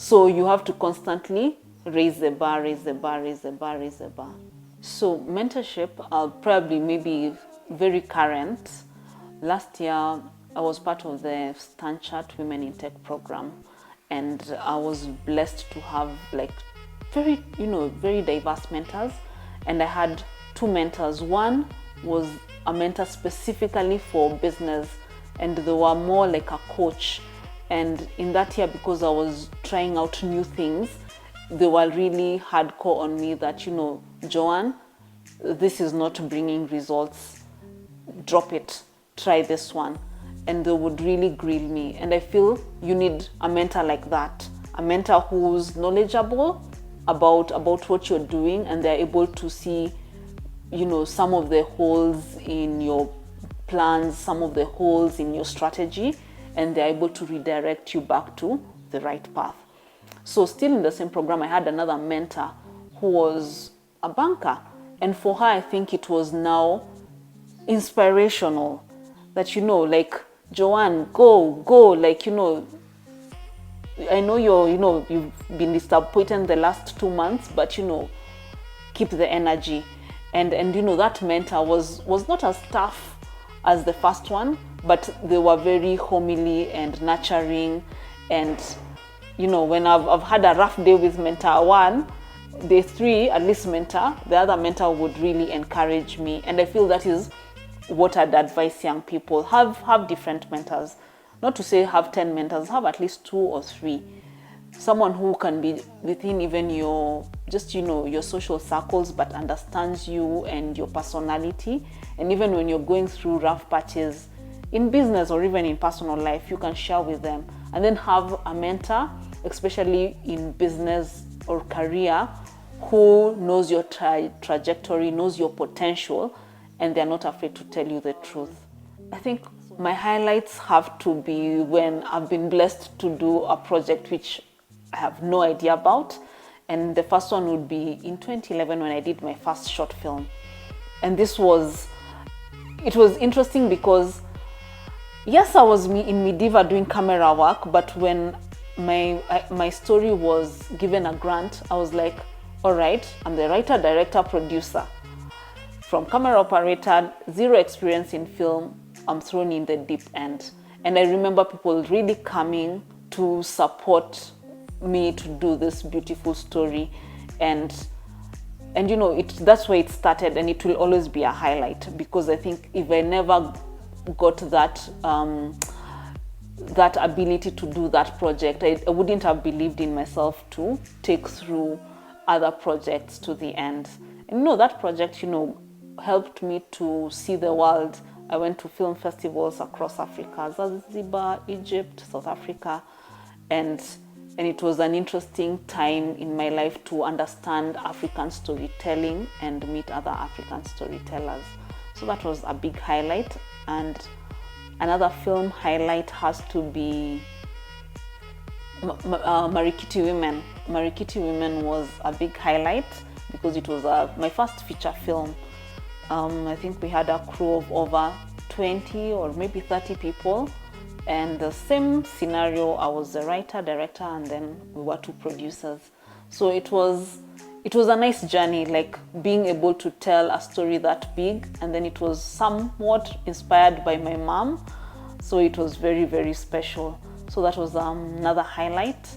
So you have to constantly raise the bar, raise the bar, raise the bar, raise the bar. So mentorship, probably maybe very current. Last year, I was part of the Stanchart Women in Tech program, and I was blessed to have like very diverse mentors. And I had two mentors. One was a mentor specifically for business, and they were more like a coach. And in that year, because I was trying out new things, they were really hardcore on me that, Joanne, this is not bringing results. Drop it. Try this one. And they would really grill me. And I feel you need a mentor like that. A mentor who's knowledgeable about what you're doing, and they're able to see, some of the holes in your plans, some of the holes in your strategy, and they're able to redirect you back to the right path. So still in the same program, I had another mentor who was a banker. And for her, I think it was now inspirational that, like, Joanne, go, like, I know you've been disappointed the last 2 months, but, keep the energy. And that mentor was not as tough as the first one, but they were very homely and nurturing. And when I've had a rough day with mentor one, day 3, at least mentor, the other mentor would really encourage me. And I feel that is what I'd advise young people. Have different mentors. Not to say have 10 mentors, have at least 2 or 3. Someone who can be within even your social circles, but understands you and your personality. And even when you're going through rough patches in business or even in personal life, you can share with them. And then have a mentor, especially in business or career, who knows your trajectory, knows your potential, and they're not afraid to tell you the truth. I think my highlights have to be when I've been blessed to do a project which I have no idea about. And the first one would be in 2011 when I did my first short film. And it was interesting because, yes, I was in Midiva doing camera work, but when my story was given a grant, I was like, all right, I'm the writer, director, producer. From camera operator, 0 experience in film, I'm thrown in the deep end. And I remember people really coming to support me to do this beautiful story. And that's where it started, and it will always be a highlight, because I think if I never got that ability to do that project, I wouldn't have believed in myself to take through other projects to the end. And that project, helped me to see the world. I went to film festivals across Africa, Zanzibar, Egypt, South Africa, and it was an interesting time in my life to understand African storytelling and meet other African storytellers. So that was a big highlight. And another film highlight has to be Marikiti Women. Marikiti Women was a big highlight because it was my first feature film. I think we had a crew of over 20 or maybe 30 people, and the same scenario. I was the writer, director, and then we were 2 producers. So it was a nice journey, like being able to tell a story that big, and then it was somewhat inspired by my mom. So it was very, very special. So that was another highlight.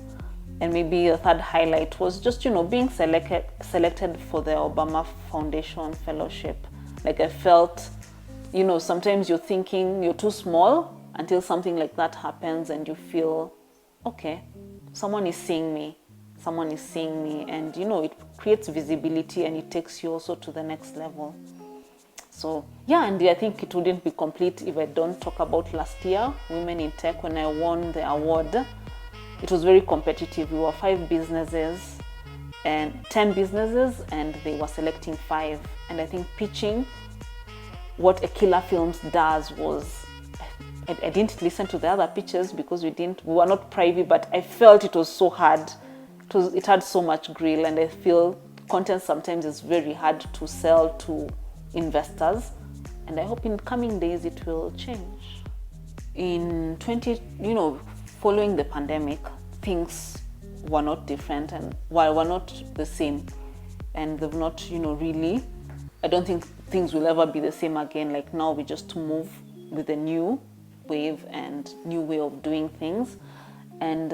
And maybe a third highlight was just, being selected for the Obama Foundation Fellowship. Like I felt, sometimes you're thinking you're too small until something like that happens and you feel, okay, someone is seeing me. And, it creates visibility and it takes you also to the next level. So, yeah, and I think it wouldn't be complete if I don't talk about last year, Women in Tech, when I won the award. It was very competitive. We were 5 businesses and 10 businesses, and they were selecting 5. And I think pitching what Aquila Films does was, I didn't listen to the other pitches because we were not privy, but I felt it was so hard. It had so much grill, and I feel content sometimes is very hard to sell to investors. And I hope in coming days it will change. In following the pandemic, things were not different, and while we're not the same, and they've not, really, I don't think things will ever be the same again. Like now we just move with a new wave and new way of doing things. And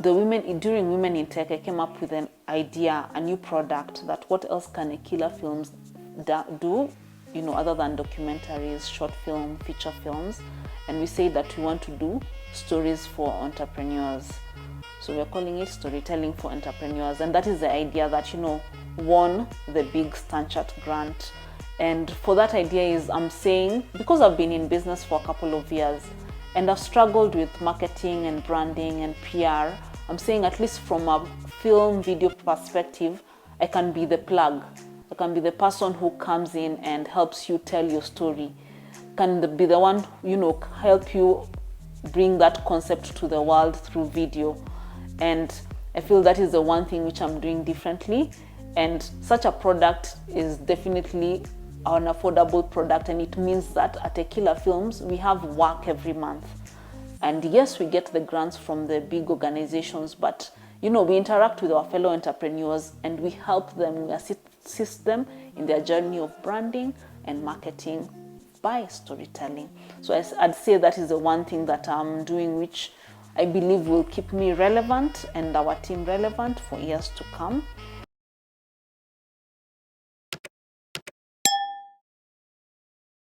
during Women in Tech, I came up with an idea, a new product, that what else can a Killer Films do, other than documentaries, short film, feature films. And we say that we want to do stories for entrepreneurs. So we're calling it Storytelling for Entrepreneurs. And that is the idea that, won the big Stanchart grant. And for that idea is, I'm saying, because I've been in business for a couple of years and I've struggled with marketing and branding and PR, I'm saying at least from a film video perspective, I can be the plug. I can be the person who comes in and helps you tell your story. Can be the one, help you bring that concept to the world through video. And I feel that is the one thing which I'm doing differently. And such a product is definitely an affordable product, and it means that at Killer Films we have work every month. And yes, we get the grants from the big organizations, but we interact with our fellow entrepreneurs and we help them, we assist them in their journey of branding and marketing by storytelling. So I'd say that is the one thing that I'm doing, which I believe will keep me relevant and our team relevant for years to come.